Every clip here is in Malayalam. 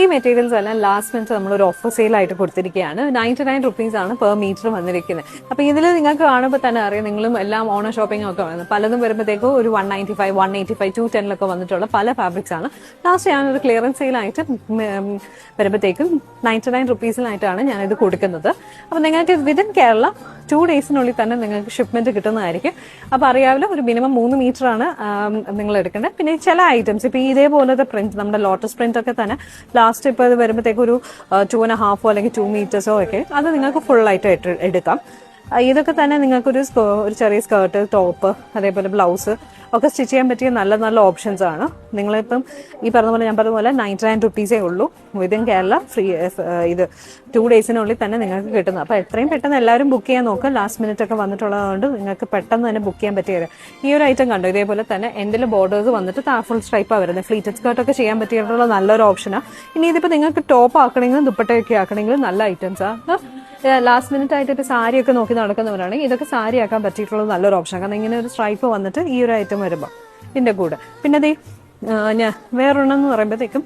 ഈ മെറ്റീരിയൽസ് എല്ലാം ലാസ്റ്റ് മിനിറ്റ് നമ്മളൊരു ഓഫർ സെയിലായിട്ട് കൊടുത്തിരിക്കുകയാണ്. 99 റുപ്പീസാണ് പെർ മീറ്റർ വന്നിരിക്കുന്നത്. അപ്പോൾ ഇതിൽ നിങ്ങൾക്ക് കാണുമ്പോൾ തന്നെ അറിയാം, നിങ്ങളും എല്ലാം ഓണ ഷോപ്പിംഗ് ഒക്കെ വന്നത് പലതും വരുമ്പോഴത്തേക്കും ഒരു 195, 185, 210 വന്നിട്ടുള്ള പല ഫാബ്രിക്സ് ആണ്. ലാസ്റ്റ് ഞാനൊരു ക്ലിയറൻസ് സെയിലായിട്ട് വരുമ്പോഴത്തേക്കും 99 റുപ്പീസിലായിട്ടാണ് ഞാനിത് കൊടുക്കുന്നത്. അപ്പോൾ നിങ്ങൾക്ക് വിതിൻ കേരള 2 ഡേയ്സിനുള്ളിൽ തന്നെ നിങ്ങൾക്ക് ഷിപ്മെന്റ് കിട്ടുന്നതായിരിക്കും. അപ്പോൾ അറിയാമല്ലോ, ഒരു മിനിമം 3 മീറ്റർ ആണ് നിങ്ങൾ എടുക്കേണ്ടത്. പിന്നെ ചില ഐറ്റംസ് ഇപ്പോൾ ഇതേപോലത്തെ പ്രിന്റ്, നമ്മുടെ ലോട്ടസ് പ്രിന്റ് ഒക്കെ തന്നെ ലാസ്റ്റ് ഇപ്പോൾ ഇത് വരുമ്പോഴത്തേക്കും ഒരു 2.5 അല്ലെങ്കിൽ 2 മീറ്റേഴ്സോ ഒക്കെ അത് നിങ്ങൾക്ക് ഫുള്ളായിട്ട് എടുക്കാം. ഇതൊക്കെ തന്നെ നിങ്ങൾക്കൊരു ചെറിയ സ്കേർട്ട്, ടോപ്പ്, അതേപോലെ ബ്ലൗസ് ഒക്കെ സ്റ്റിച്ച് ചെയ്യാൻ പറ്റിയ നല്ല നല്ല ഓപ്ഷൻസ് ആണ്. നിങ്ങളിപ്പം ഈ പറഞ്ഞ പോലെ ഞാൻ പറഞ്ഞ പോലെ 99 റുപ്പീസേ ഉള്ളൂ. Within Kerala free. ഇത് 2 ഡേയ്സിനുള്ളിൽ തന്നെ നിങ്ങൾക്ക് കിട്ടുന്നത്. അപ്പോൾ എത്രയും പെട്ടെന്ന് എല്ലാവരും ബുക്ക് ചെയ്യാൻ നോക്കുക. ലാസ്റ്റ് മിനിറ്റ് ഒക്കെ വന്നിട്ടുള്ളതുകൊണ്ട് നിങ്ങൾക്ക് പെട്ടെന്ന് തന്നെ ബുക്ക് ചെയ്യാൻ പറ്റിയത്. ഈ ഒരു ഐറ്റം കണ്ടോ, ഇതേപോലെ തന്നെ എന്തെങ്കിലും ബോർഡേഴ്സ് വന്നിട്ട് ഫുൾ സ്ട്രൈപ്പാണ് വരുന്നത്. ഫ്ലീറ്റഡ് സ്കേർട്ടൊക്കെ ചെയ്യാൻ പറ്റിയിട്ടുള്ള നല്ലൊരു ഓപ്ഷനാണ്. ഇനി ഇതിപ്പോൾ നിങ്ങൾക്ക് ടോപ്പ് ആക്കണമെങ്കിലും ദുപ്പട്ടയൊക്കെ ആക്കണമെങ്കിലും നല്ല ഐറ്റംസാണ്. ലാസ്റ്റ് മിനിറ്റ് ആയിട്ട് ഇപ്പോൾ സാരിയൊക്കെ നോക്കി നടക്കുന്നവരാണെങ്കിൽ ഇതൊക്കെ സാരി ആക്കാൻ പറ്റിയിട്ടുള്ളത് നല്ലൊരു ഓപ്ഷൻ. കാരണം ഇങ്ങനെ ഒരു സ്ട്രൈപ്പ് വന്നിട്ട് ഈ ഒരു ഐറ്റം വരുമ്പോൾ ഇതിൻ്റെ കൂടെ പിന്നെ ഞാൻ വേറൊരെണ്ണെന്ന് പറയുമ്പോഴത്തേക്കും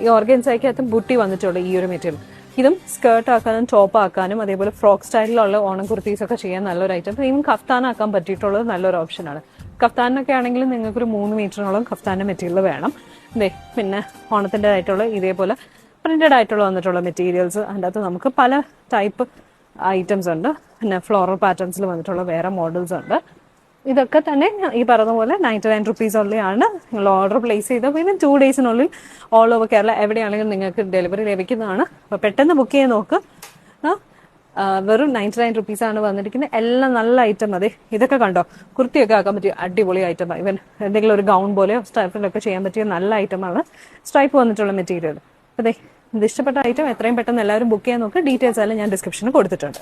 ഈ ഓർഗൻസയ്ക്കകത്തും ബുട്ടി വന്നിട്ടുള്ള ഈ ഒരു മെറ്റീരിയൽ, ഇതും സ്കേർട്ട് ആക്കാനും ടോപ്പ് ആക്കാനും അതേപോലെ ഫ്രോക്ക് സ്റ്റൈലിലുള്ള ഓണം കുർത്തീസൊക്കെ ചെയ്യാൻ നല്ലൊരു ഐറ്റം. ഈവൻ കഫ്താനാക്കാൻ പറ്റിയിട്ടുള്ളത് നല്ലൊരു ഓപ്ഷനാണ്. കഫ്താനൊക്കെ ആണെങ്കിലും നിങ്ങൾക്കൊരു 3 മീറ്ററോളം കഫ്താൻ്റെ മെറ്റീരിയൽ വേണം. പിന്നെ ഓണത്തിൻ്റെ ആയിട്ടുള്ള ഇതേപോലെ പ്രിന്റഡ് ആയിട്ടുള്ള വന്നിട്ടുള്ള മെറ്റീരിയൽസ്, അതിൻ്റെ അകത്ത് നമുക്ക് പല ടൈപ്പ് ഐറ്റംസ് ഉണ്ട്. പിന്നെ ഫ്ലോറൽ പാറ്റേൺസിൽ വന്നിട്ടുള്ള വേറെ മോഡൽസ് ഉണ്ട്. ഇതൊക്കെ തന്നെ ഈ പറഞ്ഞ പോലെ 99 റുപ്പീസ് ഉള്ളതാണ്. നിങ്ങൾ ഓർഡർ പ്ലേസ് ചെയ്താൽ പിന്നെ 2 ഡേയ്സിനുള്ളിൽ ഓൾ ഓവർ കേരള എവിടെയാണെങ്കിലും നിങ്ങൾക്ക് ഡെലിവറി ലഭിക്കുന്നതാണ്. അപ്പോൾ പെട്ടെന്ന് ബുക്ക് ചെയ്യാൻ നോക്ക്. വെറും 99 റുപ്പീസാണ് വന്നിരിക്കുന്നത്. എല്ലാം നല്ല ഐറ്റം. അതെ, ഇതൊക്കെ കണ്ടോ, കുർത്തിയൊക്കെ ആക്കാൻ പറ്റിയ അടിപൊളി ഐറ്റമാണ്. ഇവൻ എന്തെങ്കിലും ഒരു ഗൗൺ പോലെയോ സ്ട്രൈപ്പിലൊക്കെ ചെയ്യാൻ പറ്റിയ നല്ല ഐറ്റമാണ് സ്ട്രൈപ്പ് വന്നിട്ടുള്ള മെറ്റീരിയൽ. അതെ, ഇത് ഇഷ്ടപ്പെട്ട ഐറ്റം എത്രയും പെട്ടെന്ന് എല്ലാവരും ബുക്ക് ചെയ്യാൻ നോക്കുക. ഡീറ്റെയിൽസ് എല്ലാം ഞാൻ ഡിസ്ക്രിപ്ഷനിൽ കൊടുത്തിട്ടുണ്ട്.